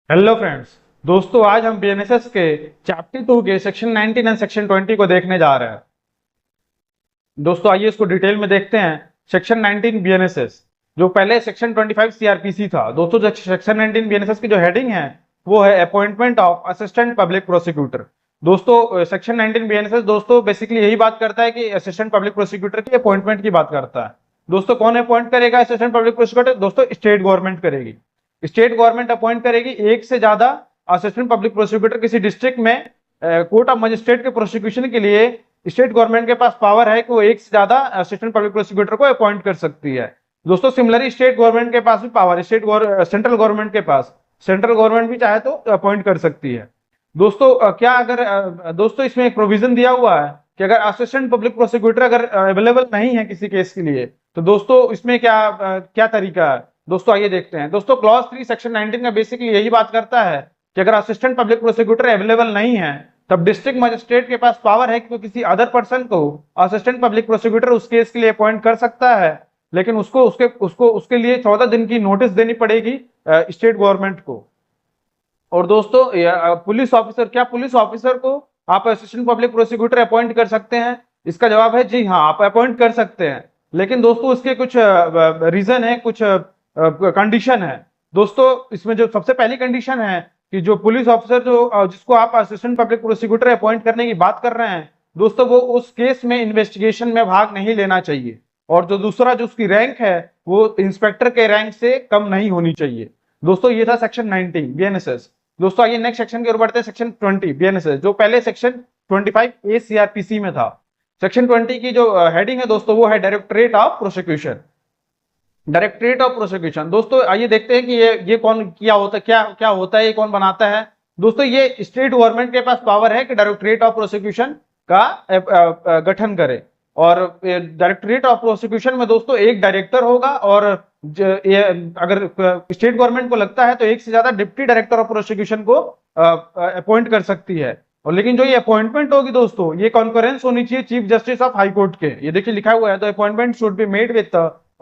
Hello friends. दोस्तों आज हम बीएनएसएस के चैप्टर 2 के सेक्शन 19 एंड सेक्शन 20 को देखने जा रहे हैं। दोस्तों आइए इसको डिटेल में देखते हैं। सेक्शन 19 बीएनएसएस जो पहले सेक्शन 25 सीआरपीसी था। दोस्तों जो सेक्शन 19 बीएनएसएस की जो हेडिंग है वो है appointment of assistant public prosecutor. दोस्तों सेक्शन 19 बीएनएसएस दोस्तों बेसिकली यही बात करता है कि असिस्टेंट पब्लिक प्रोसिक्यूटर की अपॉइंटमेंट की बात करता है। दोस्तों कौन अपॉइंट करेगा असिस्टेंट पब्लिक प्रोसिक्यूटर? दोस्तों स्टेट गवर्नमेंट करेगी। स्टेट गवर्नमेंट अपॉइंट करेगी एक से ज्यादा असिस्टेंट पब्लिक प्रोसिक्यूटर किसी डिस्ट्रिक्ट में कोर्ट ऑफ मजिस्ट्रेट के प्रोसिक्यूशन के लिए। स्टेट गवर्नमेंट के पास पावर है कि वो एक से ज्यादा असिस्टेंट पब्लिक प्रोसिक्यूटर को अपॉइंट कर सकती है। दोस्तों सिमिलरली स्टेट गवर्नमेंट के पास भी पावर है। सेंट्रल गवर्नमेंट के पास सेंट्रल गवर्नमेंट भी चाहे तो अपॉइंट कर सकती है। दोस्तों क्या अगर दोस्तों इसमें एक प्रोविजन दिया हुआ है कि अगर असिस्टेंट पब्लिक प्रोसिक्यूटर अगर अवेलेबल नहीं है किसी केस के लिए तो दोस्तों इसमें क्या तरीका है। दोस्तों आइए देखते हैं। दोस्तों क्लॉज 3 सेक्शन 19 का बेसिकली यही बात करता है कि अगर असिस्टेंट पब्लिक प्रोसिक्यूटर अवेलेबल नहीं है तब डिस्ट्रिक्ट मजिस्ट्रेट के पास पावर है कि वो किसी अदर पर्सन को असिस्टेंट पब्लिक प्रोसिक्यूटर उस केस के लिए अपॉइंट कर सकता है, लेकिन उसके लिए 14 दिन की नोटिस देनी पड़ेगी स्टेट गवर्नमेंट को। और दोस्तों पुलिस ऑफिसर, क्या पुलिस ऑफिसर को आप असिस्टेंट पब्लिक प्रोसिक्यूटर अपॉइंट कर सकते हैं? इसका जवाब है जी हाँ, आप अपॉइंट कर सकते हैं, लेकिन दोस्तों उसके कुछ रीजन है, कुछ कंडीशन है। दोस्तों इसमें जो सबसे पहली कंडीशन है कि जो पुलिस ऑफिसर जिसको आप असिस्टेंट पब्लिक प्रोसिक्यूटर अपॉइंट करने की बात कर रहे हैं दोस्तों, वो उस केस में इन्वेस्टिगेशन में भाग नहीं लेना चाहिए। और जो दूसरा जो उसकी रैंक है वो इंस्पेक्टर के रैंक से कम नहीं होनी चाहिए। दोस्तों ये था सेक्शन 19 बीएनएसएस। दोस्तों आइए नेक्स्ट सेक्शन की ओर बढ़ते हैं। सेक्शन 20 बीएनएसएस जो पहले सेक्शन 25 ए सीआरपीसी में था। सेक्शन 20 की जो हेडिंग है दोस्तों वो है directorate of prosecution. Directorate of prosecution दोस्तों आइए देखते हैं कि ये कौन क्या होता है, क्या होता है, ये कौन बनाता है। दोस्तों ये स्टेट गवर्नमेंट के पास पावर है कि डायरेक्टरेट ऑफ प्रोसिक्यूशन का गठन करे। और डायरेक्टरेट ऑफ प्रोसिक्यूशन में दोस्तों एक डायरेक्टर होगा और अगर स्टेट गवर्नमेंट को लगता है तो एक से ज्यादा डिप्टी डायरेक्टर ऑफ प्रोसिक्यूशन को अपॉइंट कर सकती है। और लेकिन जो ये अपॉइंटमेंट होगी दोस्तों ये कॉन्करेंस होनी चाहिए chief justice of high court के। ये देखिए लिखा हुआ है, तो appointment should be made with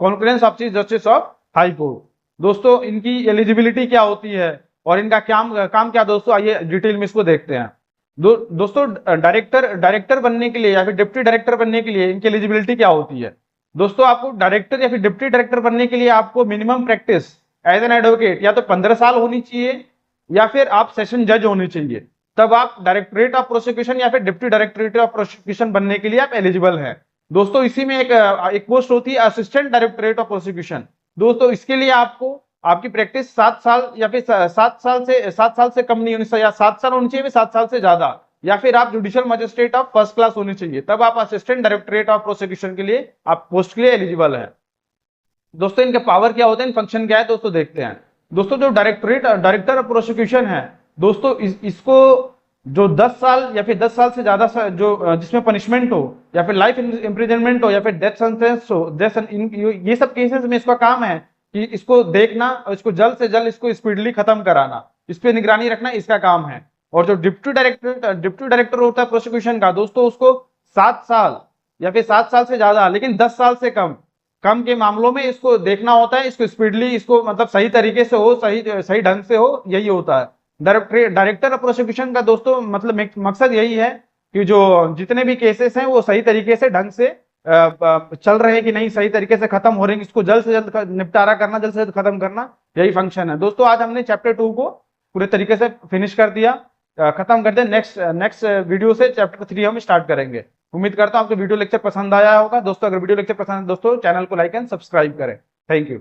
concurrence of chief justice of high court. दोस्तों इनकी एलिजिबिलिटी क्या होती है और इनका काम क्या दोस्तों, आइए डिटेल में इसको देखते हैं। दोस्तों डायरेक्टर बनने के लिए या फिर डिप्टी डायरेक्टर बनने के लिए इनकी एलिजिबिलिटी क्या होती है। दोस्तों आपको डायरेक्टर या फिर डिप्टी डायरेक्टर बनने के लिए आपको minimum practice as an advocate या तो 15 साल होनी चाहिए या फिर आप सेशन जज होने चाहिए, तब आप डायरेक्टरेट ऑफ प्रोसिक्यूशन या फिर डिप्टी डायरेक्टरेट ऑफ प्रोसिक्यूशन बनने के लिए आप एलिजिबल हैं। दोस्तों इसी में एक पोस्ट होती है असिस्टेंट डायरेक्टरेट ऑफ प्रोसिक्यूशन। दोस्तों इसके लिए आपको आपकी प्रैक्टिस 7 साल या फिर 7 साल से कम नहीं होनी चाहिए, या 7 साल होनी चाहिए, 7 साल से ज्यादा, या फिर आप judicial magistrate of first class होनी चाहिए, तब आप असिस्टेंट डायरेक्टरेट ऑफ प्रोसिक्यूशन के लिए आप पोस्ट के लिए एलिजिबल है। दोस्तों इनके पावर क्या होते हैं, फंक्शन क्या है दोस्तों देखते हैं। दोस्तों जो डायरेक्टर ऑफ प्रोसिक्यूशन है दोस्तों इसको जो 10 साल या फिर 10 साल से ज्यादा जो जिसमें पनिशमेंट हो या फिर लाइफ इंप्रिजनमेंट हो या फिर डेथ सेंटेंस हो, ये सब केसेस में इसका काम है कि इसको देखना और इसको जल्द से जल्द इसको स्पीडली खत्म कराना, इस पे निगरानी रखना इसका काम है। और जो डिप्टी डायरेक्टर होता है प्रोसिक्यूशन का दोस्तों, उसको 7 साल या फिर 7 साल से ज्यादा लेकिन 10 साल से कम के मामलों में इसको देखना होता है, इसको स्पीडली, इसको मतलब सही तरीके से हो, सही ढंग से हो, यही होता है डायरेक्टर ऑफ प्रोसिक्यूशन का। दोस्तों मतलब मकसद यही है कि जो जितने भी केसेस हैं वो सही तरीके से ढंग से चल रहे हैं कि नहीं, सही तरीके से खत्म हो रहे हैं, इसको जल्द से जल्द निपटारा करना, जल्द से जल्द खत्म करना, यही फंक्शन है। दोस्तों आज हमने चैप्टर 2 को पूरे तरीके से फिनिश कर दिया, खत्म कर दिया। नेक्स्ट वीडियो से चैप्टर 3 हम स्टार्ट करेंगे। उम्मीद करता हूं आपको वीडियो लेक्चर पसंद आया होगा। दोस्तों अगर वीडियो लेक्चर पसंद है दोस्तों चैनल को लाइक एंड सब्सक्राइब करें। Thank you.